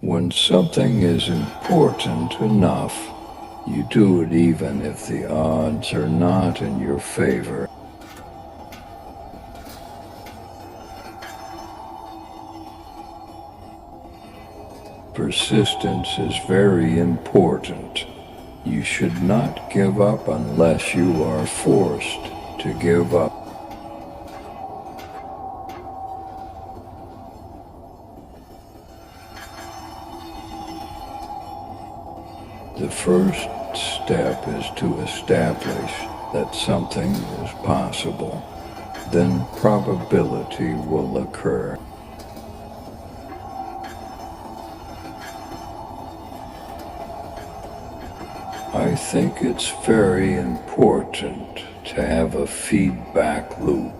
When something is important enough, you do it even if the odds are not in your favor. Persistence is very important. You should not give up unless you are forced to give up. The first step is to establish that something is possible. Then probability will occur. I think it's very important to have a feedback loop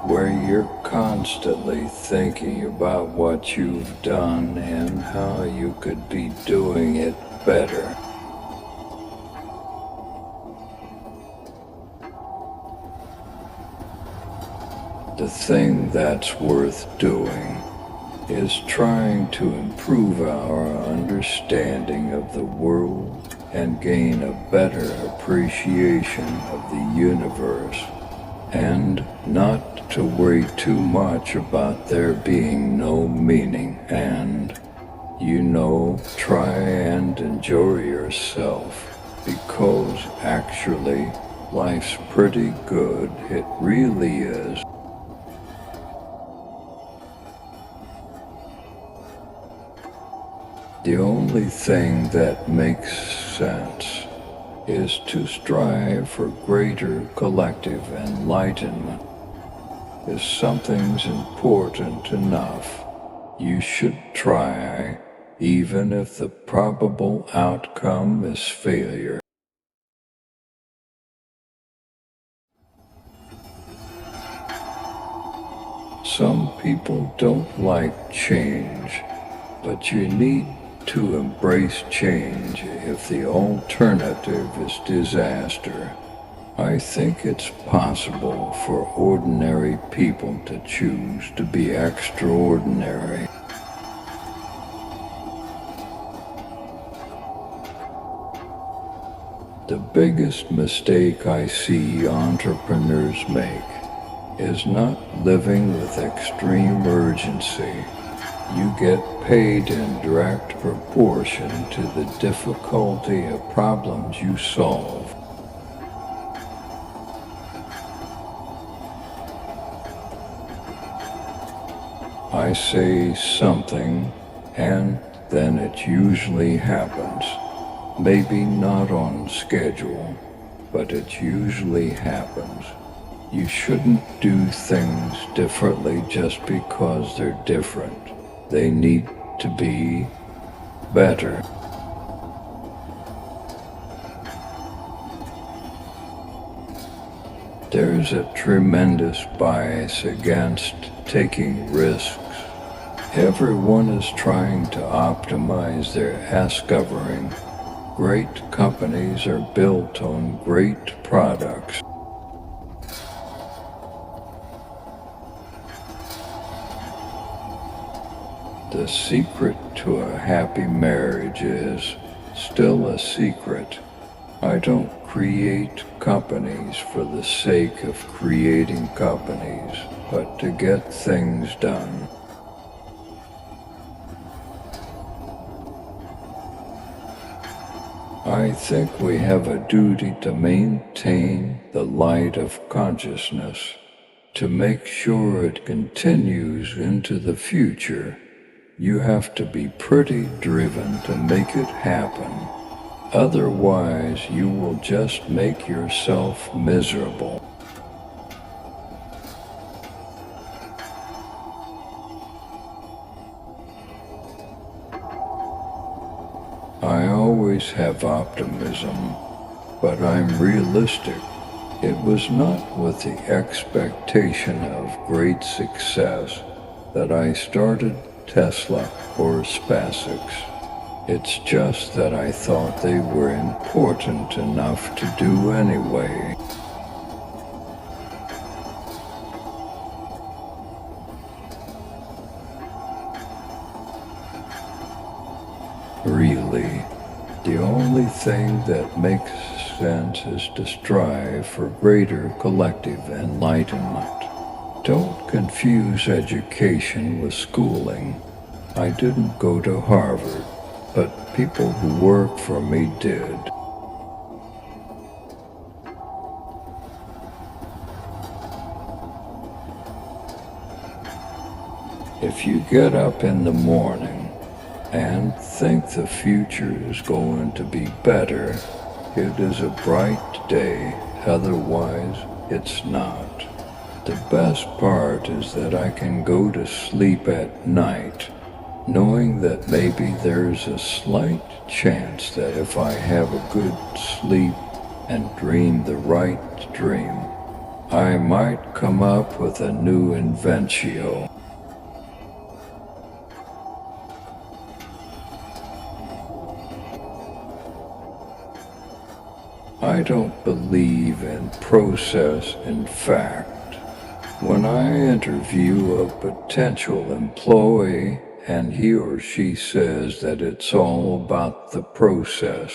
where you're constantly thinking about what you've done and how you could be doing it better. The thing that's worth doing is trying to improve our understanding of the world and gain a better appreciation of the universe, and not to worry too much about there being no meaning and, try and enjoy yourself, because actually life's pretty good, it really is. The only thing that makes sense is to strive for greater collective enlightenment. If something's important enough, you should try, even if the probable outcome is failure. Some people don't like change, but you need to embrace change if the alternative is disaster. I think it's possible for ordinary people to choose to be extraordinary. The biggest mistake I see entrepreneurs make is not living with extreme urgency. You get paid in direct proportion to the difficulty of problems you solve. I say something, and then it usually happens. Maybe not on schedule, but it usually happens. You shouldn't do things differently just because they're different. They need to be better. There's a tremendous bias against taking risks. Everyone is trying to optimize their discovering. Great companies are built on great products. The secret to a happy marriage is still a secret. I don't create companies for the sake of creating companies, but to get things done. I think we have a duty to maintain the light of consciousness, to make sure it continues into the future. You have to be pretty driven to make it happen. Otherwise, you will just make yourself miserable. I always have optimism, but I'm realistic. It was not with the expectation of great success that I started Tesla or SpaceX. It's just that I thought they were important enough to do anyway. Really, the only thing that makes sense is to strive for greater collective enlightenment. Don't confuse education with schooling. I didn't go to Harvard, but people who work for me did. If you get up in the morning and think the future is going to be better, it is a bright day, otherwise it's not. The best part is that I can go to sleep at night, knowing that maybe there's a slight chance that if I have a good sleep and dream the right dream, I might come up with a new invention. I don't believe in process and fact. When I interview a potential employee and he or she says that it's all about the process,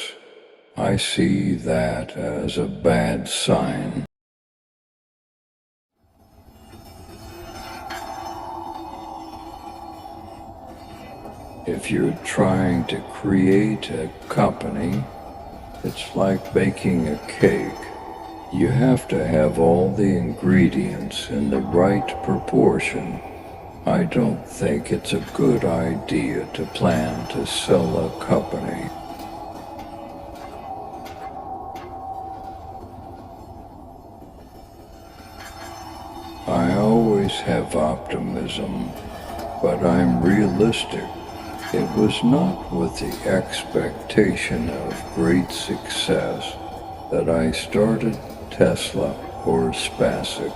I see that as a bad sign. If you're trying to create a company, it's like baking a cake. You have to have all the ingredients in the right proportion. I don't think it's a good idea to plan to sell a company. I always have optimism, but I'm realistic. It was not with the expectation of great success that I started Tesla or SpaceX.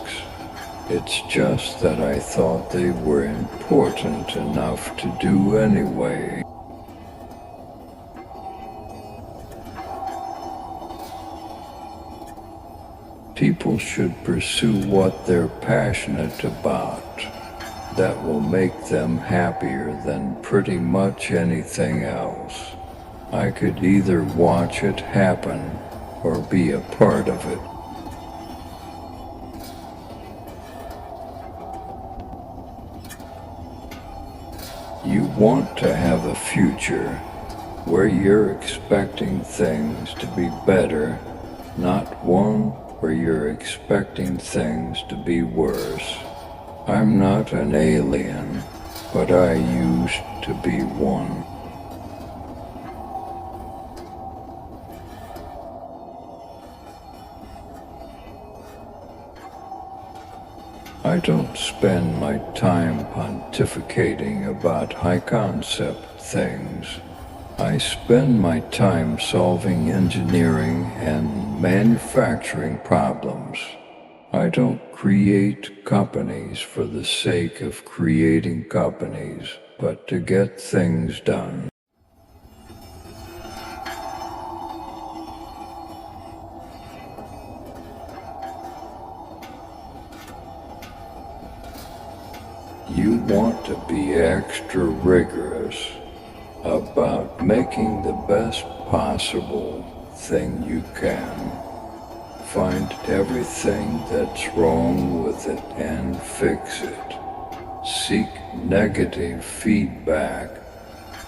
It's just that I thought they were important enough to do anyway. People should pursue what they're passionate about. That will make them happier than pretty much anything else. I could either watch it happen or be a part of it. You want to have a future where you're expecting things to be better, not one where you're expecting things to be worse. I'm not an alien, but I used to be one. I don't spend my time pontificating about high-concept things. I spend my time solving engineering and manufacturing problems. I don't create companies for the sake of creating companies, but to get things done. You want to be extra rigorous about making the best possible thing you can. Find everything that's wrong with it and fix it. Seek negative feedback,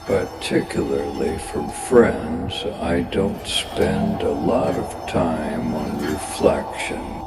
particularly from friends. I don't spend a lot of time on reflection.